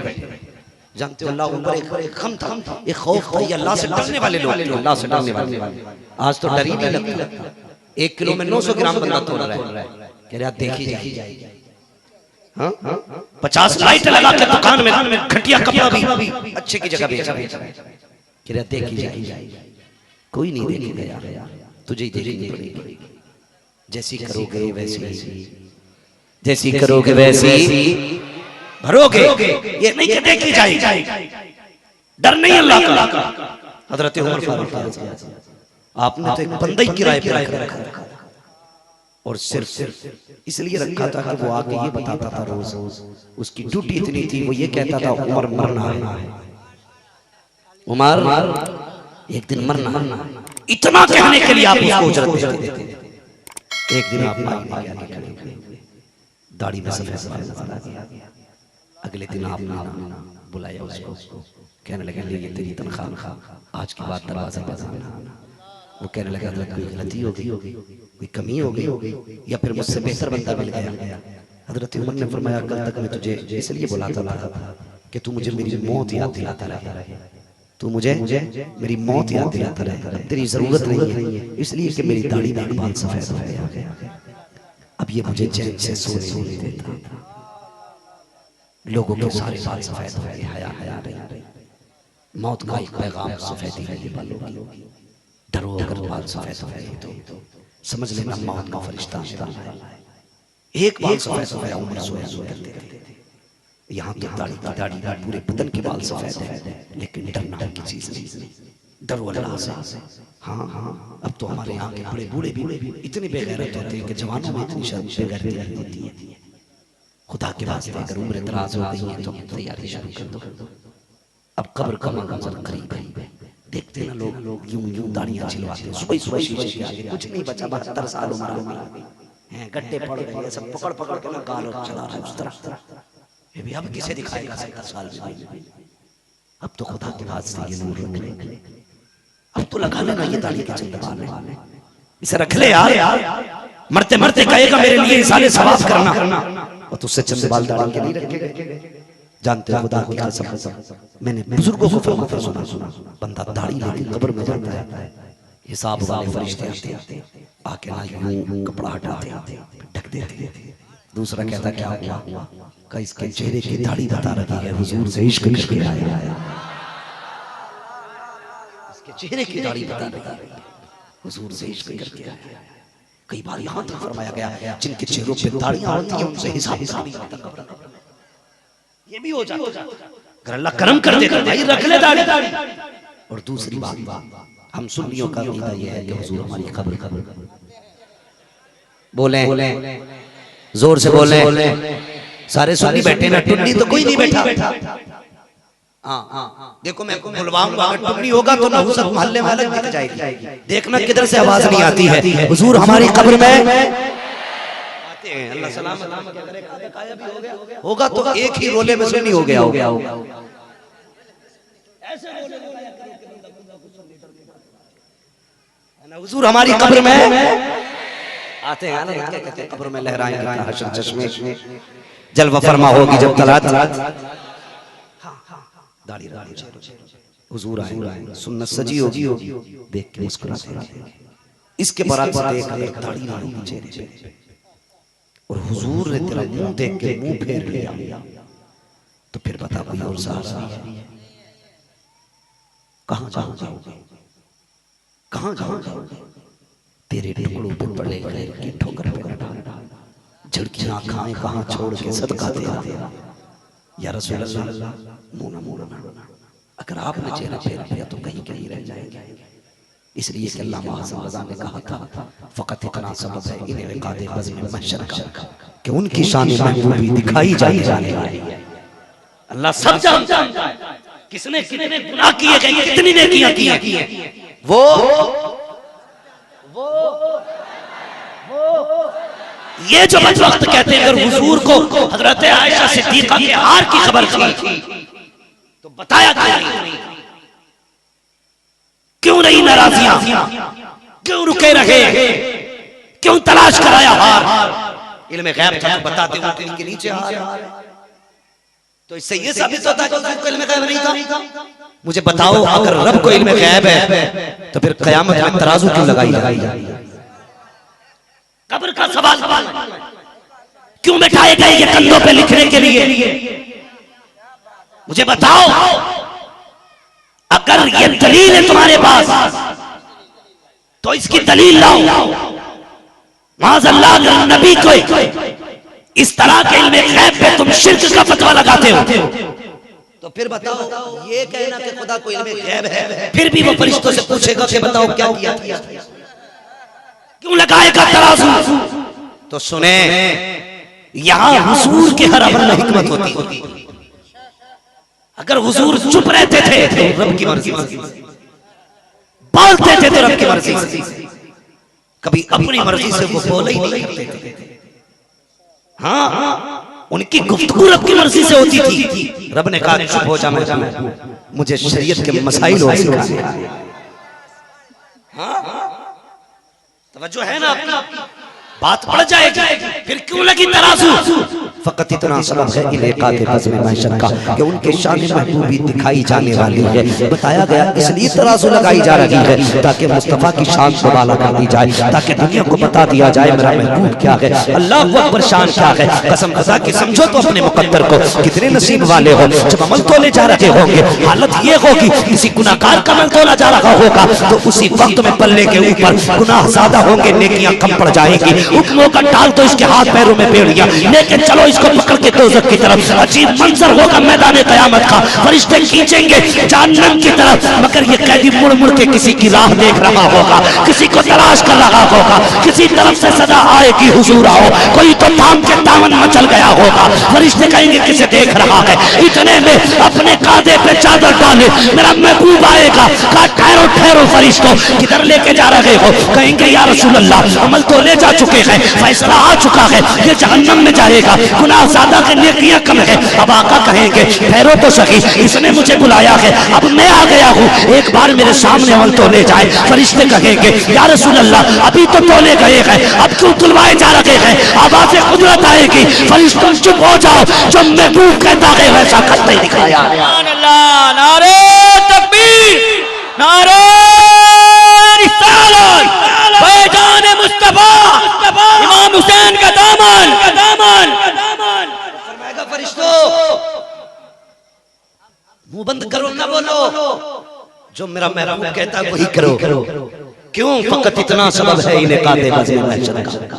S2: जानते हो, अल्लाह ऊपर एक खम था, एक खौफ था। ये अल्लाह से डरने वाले लोग, अल्लाह से डरने वाले। आज तो डर ही नहीं लगता। 1 किलो में 900 ग्राम बंदा तोड़ रहा है, कह रहा देखी जाएगी। हाँ 50 लाइट लगा के दुकान में खटिया कपड़ा भी अच्छे की जगह बेचा कि देखी जाए, कोई नहीं देखेगा यार, तुझे ही देखनी पड़ेगी। जैसी करोगे वैसी, जैसी करोगे वैसी भरोगे, ये नहीं कि देखी जाए। डर नहीं अल्लाह का। हजरत उमर फारूक आपने तो एक बंदा ही किराए पे रखा और सिर्फ इसलिए रखा था कि वो आके ये बताता था रोज, उसकी ड्यूटी इतनी थी, वो ये कहता था उमर मरना है, उमर एक दिन मरना। इतना कहने के लिए आप उसको उजरत देते थे। एक दिन आप दाढ़ी में सफेद गया, अगले दिन आपने बुलाया उसको, कहने लगे ये तेरी तनख्वाह, आज के बाद दरवाजा बजाना। वो कहने लगा कोई गलती हो गई, कोई कमी हो गई, या फिर मुझसे बेहतर बंदा मिल गया। हजरत उमर ने फरमाया कल तक मैं तुझे इसलिए बुलाता था कि तू मुझे मेरी मौत याद दिलाता रहे, तू मुझे मेरी मौत याद दिलाता रहे। अब तेरी जरूरत नहीं है इसलिए कि मेरी दाढ़ी में बाल सफेद हो गया, अब ये मुझे चैन से सोने नहीं देता। लोगों के सारे बाल सफेद हो गए, हया हया रही। मौत का एक पैगाम सफेदी है ये बालों की। डरो अगर बाल सफेद हो गए तो समझ लेना मौत का फरिश्ता है। एक बाल सफेद हो गया उमर सोया करते थे। यहाँ तो दाढ़ी पूरे बदन के बाल सफेद है, लेकिन डरना की चीज नहीं, डरो अल्लाह से। हाँ अब तो हमारे यहाँ के बड़े बूढ़े भी इतने बेगैरत होते हैं कि जवानों में इतनी बेगैरती होती है। खुदा के वास्ते अगर उम्र दराज हो गई है तो तैयारी शुरू कर दो। अब कब्र का मंजर करीब है, देखते ना लोग यूं दाढ़ियां छिलवाते हैं, सुबह सुबह शीशे के आगे कुछ नहीं बचा, 72 साल उम्र हैं, गड्ढे पड़ रहे हैं, सब पकड़ के ना गाल चला रहा है उस तरफ। ये भी अब किसे दिखाएगा 70 साल में? अब तो खुदा के वास्ते ये नूर रख ले, अब तो लगा लेना ये दाढ़ी के चंद, इसे रख ले यार, मरते मरते कहेगा मेरे लिए सारे सवाब करना, और तुझसे चंद बाल दाढ़ी के नहीं रखेगा। जानते हो खुदा की कसम, मैंने बुजुर्गों को फरमाते सुना, बंदा दाढ़ी लेके कब्र में जाता है, हिसाब वाले फरिश्ते आते आके ना यूं कपड़ा हटाते ढक देते। दूसरा कहता क्या हुआ? का इसके चेहरे की दाढ़ी बता रही है हुजूर से इश्क करके आया है, इसके चेहरे की दाढ़ी बता रही है हुजूर से इश्क करके आया है। कई बार यहाँ तक फरमाया गया जिनके चेहरों पे दाढ़ियां होती हैं उनसे हिसाब नहीं होता कब्र में। ये भी हो जाता अगर अल्लाह करम कर देगा भाई रख ले दाढ़ी। और दूसरी बात हम सुन्नियों का अकीदा ये है कि हुजूर हमारी कब्र बोले जोर से बोले, सारे सुन्नी बैठे ना, टुन्नी तो कोई नहीं बैठा। हाँ देखो मैं बुलवाऊंगा, अगर टुन्नी होगा तो नहुसत मोहल्ले में अलग दिख जाएगी, देखना किधर से आवाज नहीं आती है। हुजूर हमारी कब्र में अल्लाह सलामत होगा तो एक ही रोले में सुन्नी हो गया होगा। हुजूर हमारी कब्र में आते हैं ना, कहते हैं कब्र में लहराएंगे हशर चश्मे, जलवा फरमा होगी जब तलात दाढ़ी हुजूर आए, सुन्नत सजी होगी, देख के मुस्कुराते हैं। इसके बराबर देख अगर दाढ़ी ना होगी चेहरे पे और हुजूर ने तेरा मुंह देख के मुंह फेर लिया तो फिर बता कोई और साहब कहां जाओगे, कहां जाओगे? तेरे टुकड़ों पे पड़े गए ठोकर पे झड़कियां खाएं कहां छोड़ के सदका दे या रसूल अल्लाह मोना अगर आपने चेहरा फेर लिया तो कहीं कहीं रह जाएंगे। इसलिए कि अल्लाह रज़ा ने कहा था फकत इतना सबब है इन्हें विकादे बज़्म महशर का कि उनकी शान महबूबी दिखाई जाने वाली है। अल्लाह सब जानता है किसने कितने गुनाह किए गए, कितनी नेकियां की हैं। वो ये जो वक्त कहते हैं अगर हुजूर को हजरत आयशा सिद्दीका के हार की खबर थी तो बताया क्यों नहीं नाराजियां, क्यों रुके रहे, क्यों तलाश कराया हार? इल्म गैब था बताते हुए इनके नीचे हार। तो इससे ये साबित होता है कि उसको इल्म गैब नहीं था। मुझे बताओ अगर रब को इल्म गैब है तो फिर कयामत में तराजू क्यों लगाई? कब्र का सवाल क्यों बैठाए गए ये कंधों पे लिखने के लिए? मुझे बताओ, अगर ये दलील है तुम्हारे पास तो इसकी दलील लाओ। माज़अल्लाह के नबी को इस तरह के इल्मे गैब पे तुम शिर्क का फतवा लगाते हो, तो फिर बताओ ये कहना कि खुदा को इल्मे गैब है, फिर भी वो फरिश्तों से पूछेगा कि बताओ क्या किया, क्यों लगाएगा तराजू? तो सुने, यहां हुजूर के हर अमल में हिकमत होती। अगर हुजूर चुप रहते थे तो रब की मर्जी से, बोलते थे तो रब की मर्जी से, कभी अपनी मर्जी से वो बोले ही नहीं करते थे। हाँ, उनकी गुफ्तगू रब की मर्जी से होती थी। रब ने कहा चुप हो जा, मुझे शरीयत के मसाइल हो सिखाने। हाँ, तवज्जो है ना अपना, बात बढ़ जाएगी। फिर क्यों लगी तराजू? फकत इतना सबब है इलाके बज़्म महशर का कि उनके शान महबूबी दिखाई जाने वाली है। बताया गया इसलिए तराजू लगाई जा रही है ताकि मुस्तफ़ा की शान को बाला कर दी जाए, ताकि दुनिया को बता दिया जाए मेरा महबूब क्या है, अल्लाह अकबर शान क्या है। कसम खुदा की समझो तो अपने मुकद्दर को, कितने नसीब वाले हो जब अमल तोले जा रहे होंगे। हालत ये होगी किसी गुनाहगार का अमल तोला जा रहा होगा तो उसी वक्त में पल्ले के ऊपर गुनाह ज्यादा होंगे, नेकियां कम पड़ जाएंगी। हुक्मों का डाल तो इसके हाथ पैरों में बेड़ियां, लेकिन चलो इसको पकड़ के दोज़ख की तरफ। अजीब मंजर होगा मैदान क़यामत का, फरिश्ते खींचेंगे जहन्नम की तरफ, मगर ये कैदी मुड़ मुड़ के किसी की राह देख रहा होगा, किसी को तलाश कर रहा होगा। किसी तरफ से सदा आएगी हुजूर आओ, कोई तो थाम के दामन मचल गया होगा। फरिश्ते कहेंगे किसे देख रहा है, इतने में अपने कांधे पे चादर डाले मेरा महबूब आएगा। कहा ठहरो ठहरो फरिश्तों, किधर लेके जा रहे हो? कहेंगे या रसूल अल्लाह अमल तो ले जा चुके हैं, फैसला आ चुका है, ये जहन्नम में जाएगा, गुनाह ज्यादा के नेकियां कम है। अब आका कहेंगे ठहरो तो सही, इसने मुझे बुलाया है, अब मैं आ गया हूँ, एक बार मेरे सामने अमल तो ले जाए। फरिश्ते कहेंगे या रसूल अल्लाह अभी तो तोले गए हैं, अब क्यों तुलवाए जा रहे हैं? आवाज़ कुदरत आएगी, फरिश्तों चुप हो जाओ, जो महबूब कहता है वैसा करते दिखाया।
S3: नारे तकबीर, नारे रिसालत, फैजान मुस्तफा, इमाम हुसैन का दामन,
S2: फरमाएगा फरिश्तों मुंह बंद करो, ना बोलो, जो मेरा महबूब कहता है वही करो। क्यों? फकत इतना सबब है इलाके बज़्म महशर का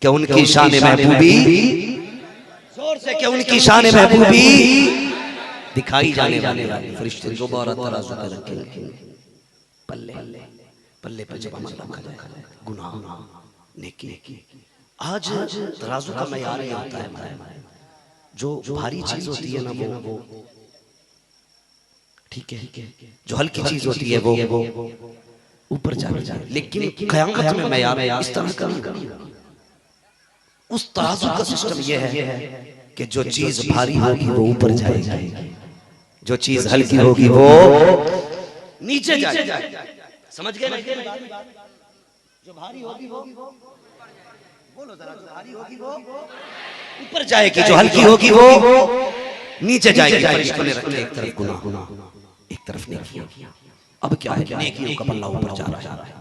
S2: कि उनकी शान महबूबी, जोर से कि उनकी शान महबूबी दिखाई जाने वाली। फरिश्ते दोबारा तराजू पे रखेंगे, पल्ले पल्ले पर जब अमल रखा जाए, गुनाह नेकी। आज तराजू का मयार ये होता है, जो भारी चीज होती है ना वो ठीक है, जो हल्की चीज होती है वो ऊपर जाती है, लेकिन क़यामत में मयार इस तरह का उस तराजू का सिस्टम ये है कि जो चीज भारी होगी वो ऊपर जाएगी, जो चीज हल्की होगी वो नीचे जाएगी। समझ गए? जो भारी होगी वो बोलो जरा, जो भारी होगी वो ऊपर जाएगी, जो हल्की होगी वो नीचे जाएगी। फरिश्तों ने रखे एक तरफ गुनाह, एक तरफ नेकियां। अब क्या है? नेकियों का पल्ला ऊपर जा रहा है,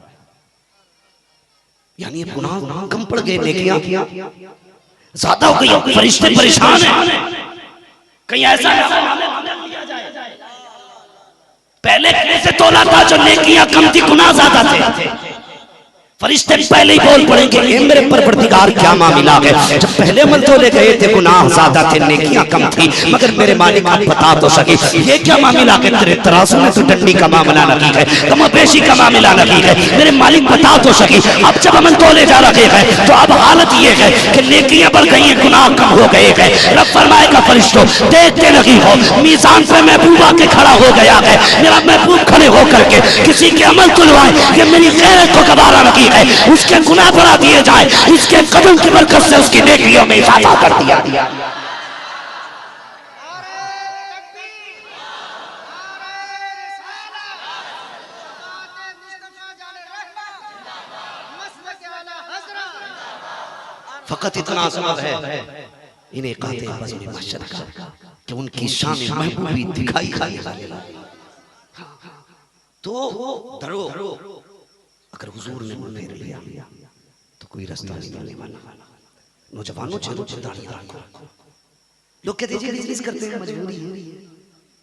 S2: यानी गुनाह कम पड़ गए, नेकियां ज्यादा हो गई। फरिश्ते परेशान हैं, कहीं ऐसा पहले कैसे तोला था जो नेकियां कम थी, गुनाह ज्यादा थे। फरिश्ते पहले ही बोल पड़ेंगे ए मेरे परवरदिगार क्या मामला है, जब पहले अमल तोले गए थे गुनाह ज्यादा थे, नेकियां कम थी, मगर मेरे मालिक आप बता तो सके ये क्या मामला है? तेरे तराजू में तो डंडी का मामला नहीं है, कमोबेशी का मामला नहीं है, मेरे मालिक बता तो सके। अब जब अमल तोले जा रहे हैं तो अब हालत ये है कि नेकियां बढ़ गई हैं, गुनाह कम हो गए हैं। रब फरमाएगा फरिश्तों देखते नहीं हो, मीजान पे महबूबा के खड़ा हो गया है, मेरा महबूब खड़े होकर के किसी के अमल तुलवाए, ये मेरी गैरत को गवारा नहीं है, उसके गुनाह बढ़ा दिए जाए, इसके कदम की बरकत से उसकी नेकियों में इजाफा कर दिया। फकत इतना सबब है इन्हें कहते हैं बज़्म महशर का कि उनकी शान महबूबी दिखाई जाने वाली। तो डरो, अगर हुजूर ने मुंह फेर लिया तो कोई रास्ता नहीं मिलने वाला। नौजवानों चेहरों पर दाढ़ियां रखो। लोग कहते हैं बिजनेस करते हैं, मजबूरी है।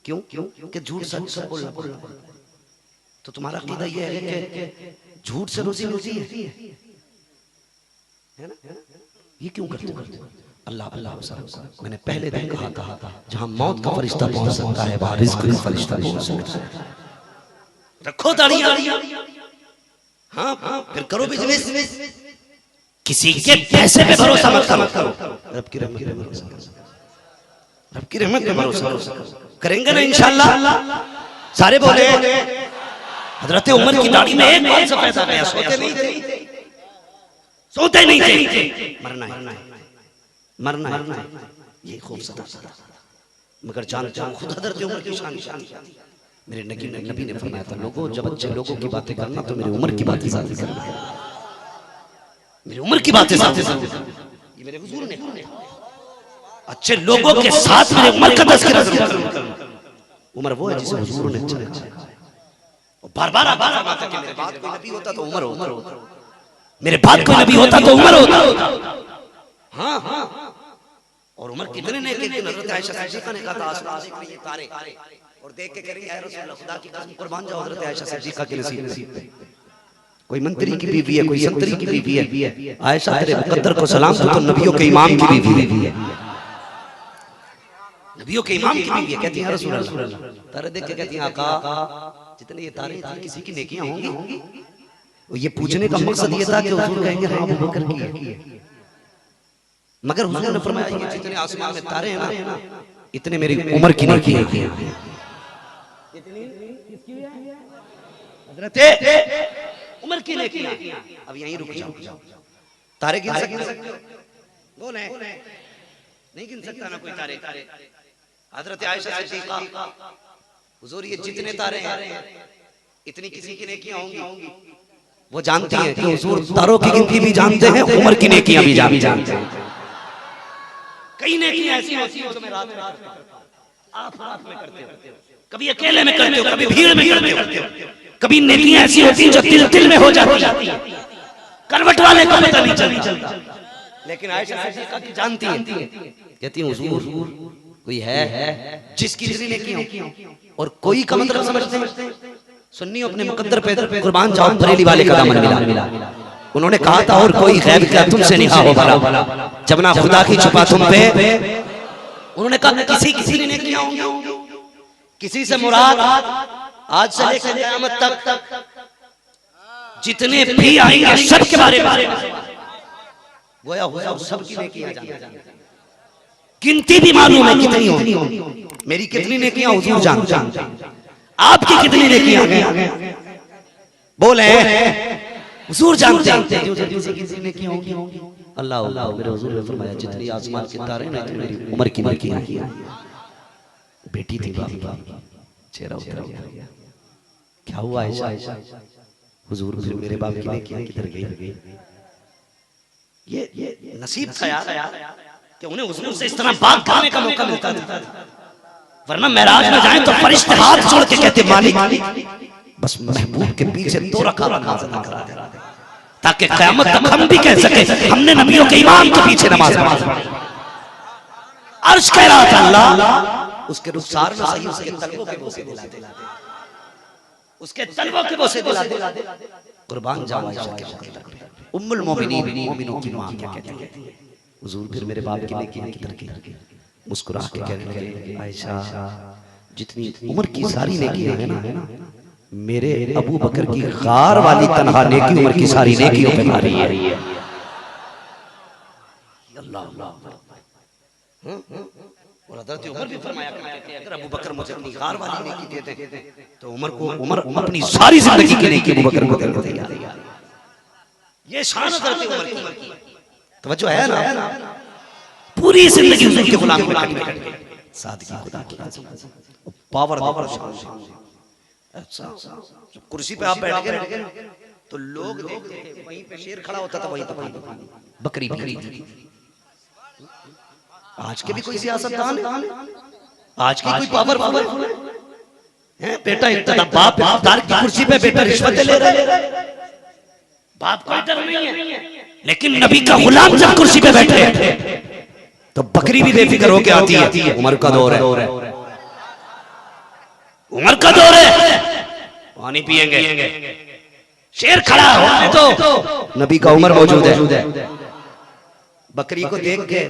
S2: क्यों क्यों कि झूठ सच सब बोलना पड़ता। तो तुम्हारा अकीदा ये है कि झूठ से रोजी रोजी है ना? ये क्यों करते हो? अल्लाह अल्लाह मैंने पहले दिन कहा था जहां मौत का फरिश्ता पहुंच सकता है वहां रिज़्क का फरिश्ता पहुंच सकता है। रखो दाढ़ियां, हाँ फिर करो बिजनेस। किसी के पैसे पे भरोसा मत करो, रब की रहमत पे भरोसा करो। रब की रहमत पे भरोसा करेंगे ना इंशाअल्लाह। सारे बोले हजरत उमर की दाढ़ी में एक बाल सफेद आ गया। सोते नहीं थे। मरना है ये खूब सदा मगर जान खुद हजरत उमर की शान। मेरे नबी ने फरमाया था, लोगों जब अच्छे लोगों की बातें करना तो मेरी उम्र की बातें साथ करना। मेरी उम्र की बातें साथ ये मेरे हुजूर ने अच्छे लोगों के साथ मेरी उम्र का तज़किरा जरूर करना। उम्र वो है जिसे हुजूर ने चुना। बार-बार फरमाता कि मेरे बाद कोई नबी होता तो उमर होता, मेरे बाद कोई नबी होता तो उमर होता। हाँ और उमर कितने ने कि हज़रत आयशा सिद्दीक़ा ने कहा था आसमान देख रही है तारे और देख के कह रही है या रसूल अल्लाह खुदा की कसम कुर्बान जाओ हज़रत आयशा सिद्दीक़ा के नसीब पे। कोई मंत्री की बीवी है, कोई संतरी की बीवी है। आयशा तेरे मुकद्दर को सलाम तो नबियों के इमाम की बीवी है, नबियों के इमाम की बीवी है। कहती है रसूल अल्लाह तारे देख के कहती है आका जितने ये तारे थे किसी की नेकियां होंगी। ये पूछने का मकसद ये था कि हुजूर कहेंगे हाँ अबू बकर की है, मगर हुजूर ने फरमाया ये जितने आसमान में तारे हैं ना इतने मेरी उम्र की नेकियां हैं। हजरत उमर की नेकियां। अब यहीं रुक जाओ। तारे गिन सकते हो? बोले नहीं गिन सकता ना कोई तारे। हजरत आयशा सिद्दीक़ा हुजूर ये जितने तारे हैं इतनी किसी की नेकियां होंगी। वो जानती हैं कि हुजूर तारों की गिनती भी जानते हैं, उम्र की नेकियां भी जानते हैं। कई नेकियां ऐसी होती हैं जो मैं रात रात में करते हो, कभी अकेले में करते हो, कभी भीड़ में करते हो। कभी नेकियां ऐसी होती हैं जो दिल में हो जाती है, करवट वाले को पता नहीं चलता। लेकिन आयशा सिद्दीक़ा की जानती हैं, कहती हैं हुजूर कोई है जिसकी जितनी नेकियां और कोई का मतलब समझते हैं। सुन्नी अपने मुकद्दर पे कुर्बान जाओ बरेली वाले का दामन मिला। उन्होंने कहा था और कोई गैब क्या तुमसे नहीं हो भला, जब ना खुदा की छुपा तुम पे। उन्होंने कहा किसी ने किया होंगे, किसी से मुराद आज से लेकर क़यामत तक जितने भी आएंगे सब के बारे में गोया हुआ सबकी नेकियां जानते। गिनती भी मालूम है कितनी होंगी, मेरी कितनी नेकियां हुजूर जानते, आपकी कितनी नेकियां हैं बोले हुजूर जानते हैं। किसी नेकियां होंगी अल्लाह अल्लाह मेरे हुजूर ने फरमाया जितनी आसमान के तारे ना मेरी उम्र की नेकियां। बेटी थी बाप चेहरा उतर गया। क्या हुआ आयशा? हुजूर फिर मेरे बाप की नेकियां किधर गई? ये नसीब था यार कि उन्हें हुजूर से इस तरह बात करने का मौका मिलता था, वरना मेराज में जाएं तो फरिश्ते हाथ जोड़ के कहते मालिक बस महबूब के पीछे 2 रकात नमाज अदा करा दे, ताकि क़यामत तक हम भी कह सके हमने नबियों के इमाम के पीछे नमाज पढ़ी। अर्श कह रहा था अल्लाह उसके रुखसार में सही उसके तलवों के बोसे दिला दे, उसके तलवों के बोसे दिला दे। कुर्बान जाओ आयशा के मुकद्दर पे, उम्मुल मोमिनीन मोमिनों की मां क्या कहती है। हुजूर फिर मेरे बाप की नेकियां किधर गई? मुस्कुरा के कहने लगे आयशा जितनी उम्र की सारी नेकियां है ना मेरे अबू बकर की गार वाली तनहा नेकी उम्र की सारी नेकियों पे भारी है। अल्लाह और हज़रत उमर भी फरमाया करते हैं अगर अबू बकर मुझे अपनी गार वाली नेकी दे दे तो उमर अपनी सारी जिंदगी की नेकी अबू बकर को दे देगा। ये शान हज़रत उमर की तवज्जो है ना, पूरी जिंदगी हुजूर के गुलामी में कट गई। सादगी खुदा की पावर अच्छा कुर्सी पे आप बैठ गए तो लोग देखते थे वहीं पे शेर खड़ा होता था, वहीं पे बकरी थी। आज के भी कोई सियासतदान है, आज की कोई पावरफुल है, बेटा इतना बाप इख्तियार की कुर्सी पे बेटा रिश्वत ले रहा है, बाप कोई डर नहीं है, लेकिन नबी का गुलाम जब कुर्सी पे बैठे तो बकरी भी बेफिक्र होके आती है। उमर का दौर है, उमर का दौर है, पानी पिएंगे, शेर खड़ा हो तो नबी का उमर मौजूद है। बकरी को देख के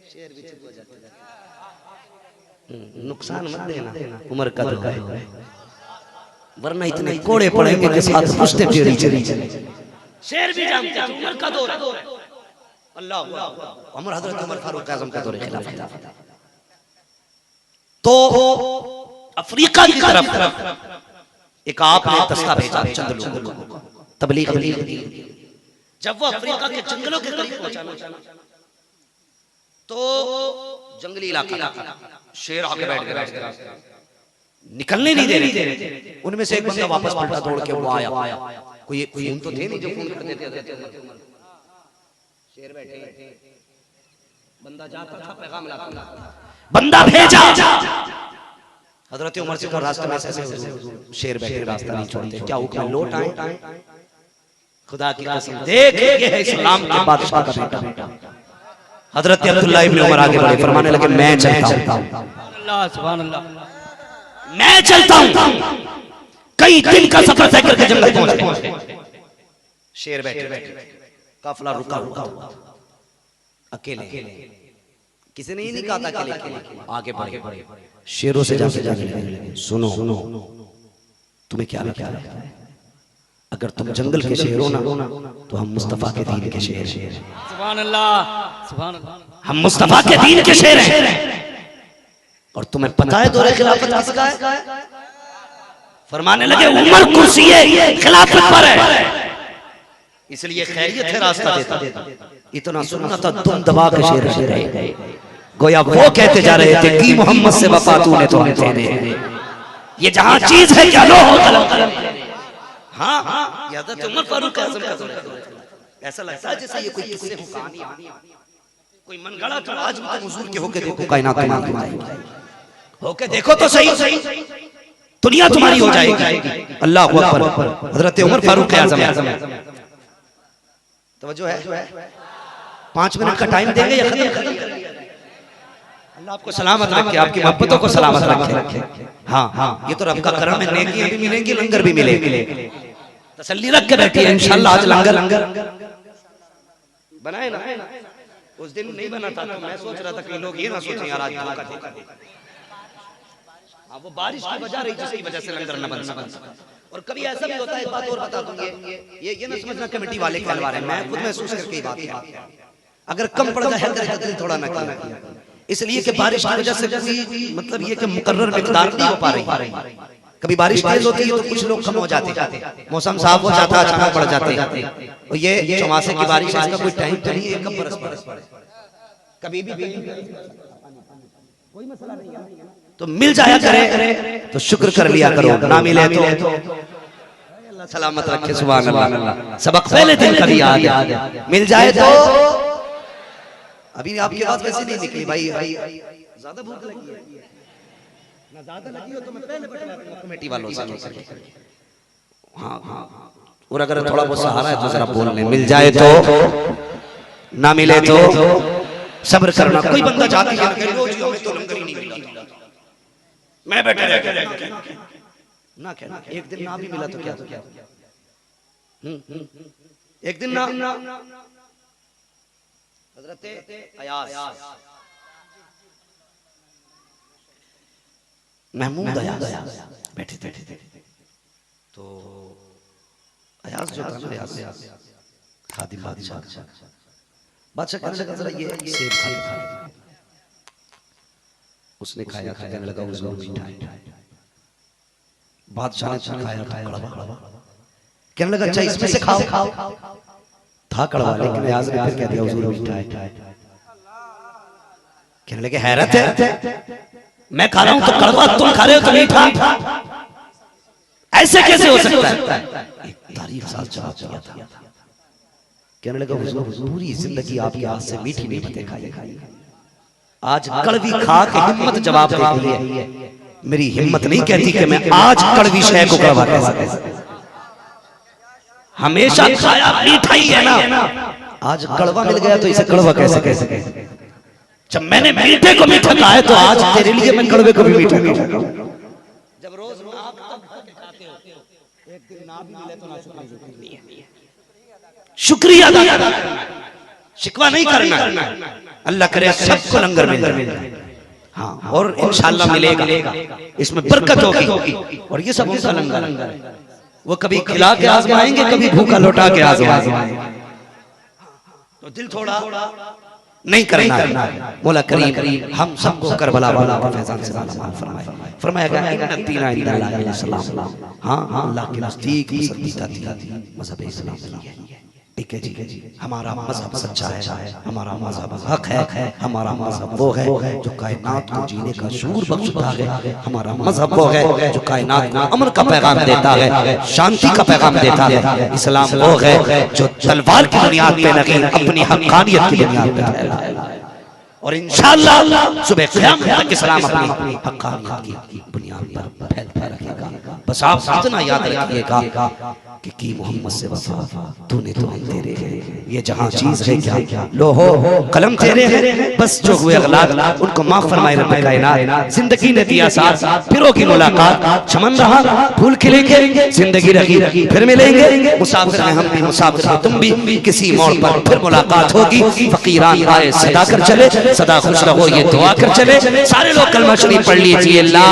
S2: शेर भी चुप हो जाता है, नुकसान मत देना, उमर का दौर है, वरना इतने कोड़े पड़ेंगे के साथ पुश्ते टेढ़ी चली चले। शेर भी जानते हैं उमर का दौर है। अल्लाह उमर, हजरत उमर फारूक आजम का दौर खिलाफत। तो अफ्रीका की तरफ एक आपने दस्ता भेजा चंद लोगों को तबलीग। जब वो अफ्रीका के जंगलों के करीब पहुंचा तो जंगली इलाका, शेर आके बैठ गया, निकलने नहीं दे रहे। उनमें से एक बंदा वापस पलटा दौड़ के वो आया, कोई खून तो थे नहीं जो खून कर देते। शेर बैठे, बंदा जाता था पैगाम लाता, बंदा भेजा। हजरत उमर से रास्ते में ऐसे शेर बैठे, रास्ता नहीं छोड़ते, क्या हुक्म, लौट आए। खुदा की कसम, देख ये है इस्लाम के बादशाह का बेटा। हजरत अब्दुल्लाह इब्न उमर आगे बढ़े, फरमाने लगे मैं चलता हूं,
S3: अल्लाह सुभान अल्लाह,
S2: मैं चलता हूं। कई दिन का सफर तय करके जंगल पहुंचे, शेर बैठे, काफिला रुका हुआ, अकेले, किसी ने ही नहीं कहा था अकेले, आगे बढ़े, शेरों से जाके लगे, सुनो तुम्हें क्या लगता है, अगर तुम जंगल के शेर हो ना तो हम मुस्तफा के दीन के शेर हैं।
S3: सुभान अल्लाह, सुभान अल्लाह,
S2: हम मुस्तफा के दीन के शेर हैं। और तुम्हें पता है दौरे खिलाफत किसका है? फरमाने लगे उमर कुर्सी है, खिलाफत पर है, इसलिए खैरियत है रास्ता देता। इतना सुनना था, तुम दबा के शेर रहे, गोया वो कहते जा रहे थे कि मोहम्मद से वफा तूने तो हमें दे, ये जहां चीज है क्या लो हो कलम। हाँ हाँ, हज़रत उमर फारूक आज़म का दौर है। ऐसा लगता है जैसे ये कोई किस्से की कहानी, कोई मनगढ़ा था। आज भी तो हुजूर के होके देखो, कायनात तुम्हारी होके देखो तो सही, दुनिया तुम्हारी हो जाएगी। अल्लाह अकबर। हज़रत उमर फारूक आज़म, तवज्जो है, 5 मिनट का टाइम देंगे या खत्म कर दिया? अल्लाह आपको सलामत रखे, आपकी मोहब्बतों को सलामत रखे। हाँ हाँ, ये तो रब का करम है, नेकियां भी मिलेंगी, लंगर भी मिलेंगे। तसल्ली रख के बैठिए, इंशाल्लाह आज लंगर बनाए ना। उस दिन नहीं बना था तो मैं सोच रहा था कि लोग ये ना सोचें यार आज धोखा। वो बारिश की वजह रही जिसकी वजह से लंगर न बन सका। और कभी ऐसा भी होता है, एक बात और बता दूं, ये ना समझना कमेटी वाले के बारे में, मैं खुद महसूस करके बात किया, अगर कम पड़ जाए तो दिल थोड़ा ना किया, इसलिए कि बारिश की वजह से कोई मतलब ये कि मुकर्रर मिकदार नहीं हो पा रही। कभी बारिश तेज होती है तो कुछ लोग कम हो जाते, मौसम साफ हो जाता, अचानक बढ़ जाते। और ये चौमासे की बारिश है, इसका कोई टाइम तो नहीं है, कब बरस पड़े, कभी भी कोई मसला नहीं है। तो मिल जाया करे तो शुक्र कर लिया करो, ना मिले तो अल्लाह सलामत रखे। सुभान अल्लाह। सबक पहले दिन कभी याद है, मिल जाए तो। अभी आपकी बात वैसे नहीं निकली भाई, ज्यादा भूख लगी है ना, ज्यादा लगी हो तो मैं पहले बटवा दूंगा कमेटी वालों से। हाँ हाँ, और अगर थोड़ा बहुत सहारा है तो जरा बोल ले, मिल जाए तो, ना मिले तो सब्र करना। कोई बंदा जाती है ना, रोज हमें तो लंगर ही नहीं मिला, मैं बैठा ना कहना, एक दिन ना भी मिला तो क्या, एक दिन ना। हज़रत अयास महमूद अयास बैठे थे, तो अयास जो था ना, अयास खादिम बादशाह कहने लगा जरा ये सेब खा। उसने खाया, कहने लगा हुजूर मीठा है। बादशाह ने खाया, कड़वा, कहने लगा अच्छा इसमें से खाओ। था कड़वा, लेकिन अयास ने फिर कह दिया हुजूर मीठा है। कहने लगे हैरत है, मैं खा रहा हूं तो कड़वा, तुम खा रहे हो तो मीठा, ऐसे कैसे हो सकता है? तारीफ साल जवाब दिया था। कहने लगा हुजूर पूरी जिंदगी आपके हाथ से मीठी नेमतें खाई, आज कड़वी खा के हिम्मत जवाब दे है। मेरी हिम्मत नहीं कहती कि मैं आज कड़वी शय को कड़वा कह सकता। हमेशा खाया मीठा ही है ना, आज कड़वा मिल गया तो इसे कड़वा कैसे कैसे। जब मैंने मीठे को मीठा कहा है तो आज तेरे लिए मैं कड़वे को भी मीठा कहूं। जब रोज शुक्रिया अदा करना, शिकवा नहीं करना। अल्लाह करे सबको लंगर मिल जाए। हाँ, और इंशाअल्लाह मिलेगा, इसमें बरकत होगी। और ये सब उनका लंगर है, वो कभी खिला के आजमाएंगे, कभी भूखा लौटा के आजमाएंगे। तो दिल थोड़ा नहीं करना है। मौला करीम हम सबको करबला वाला फैजान से मालामाल फरमाए। फरमाया गया इन्ना दीना इंदल्लाहि इस्लाम। हाँ हाँ, अल्लाह के नजदीक मज़हब इस्लाम है। ठीक है जी, हमारा मजहब सच्चा है, हमारा मजहब हक है, हमारा मजहब वो है जो कायनात को जीने का शूर बख्शता है। हमारा मजहब वो है जो कायनात को अमन का पैगाम देता है, शांति का पैगाम देता है। इस्लाम वो है जो तलवार की बुनियाद पे नहीं, अपनी हक्कानियत की बुनियाद पे फैला है। और इंशाअल्लाह सुबह क़यामत तक इस्लाम अपनी हक्कानियत की बुनियाद पर फैलता रहेगा। बस आप इतना याद रखिएगा कि मोहम्मद से वफा तूने तो हम तेरे हैं। ये जहां चीज है क्या, लोहो कलम तेरे हैं, बस जो हुए गलत उनको माफ फरमाए रब्बे कायनात। जिंदगी ने दिया साथ, फिर की मुलाकात, चमन रहा फूल खिलेंगे, जिंदगी रही फिर मिलेंगे। मुसाफिर हैं हम भी, मुसाफिर हो तुम भी, किसी मोड़ पर फिर मुलाकात होगी। फकीरान आए सदा कर चले, सदा खुश रहो ये दुआ कर चले। सारे लोग कलमा शरीफ पढ़ लीजिए, ला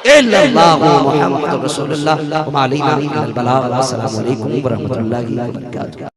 S2: इल्लल्लाहु मुहम्मदुर रसूलुल्लाह व मा अलैना इल्लल बलाग। अस्सलामु अलैकुम व रहमतुल्लाहि व बरकातुहू।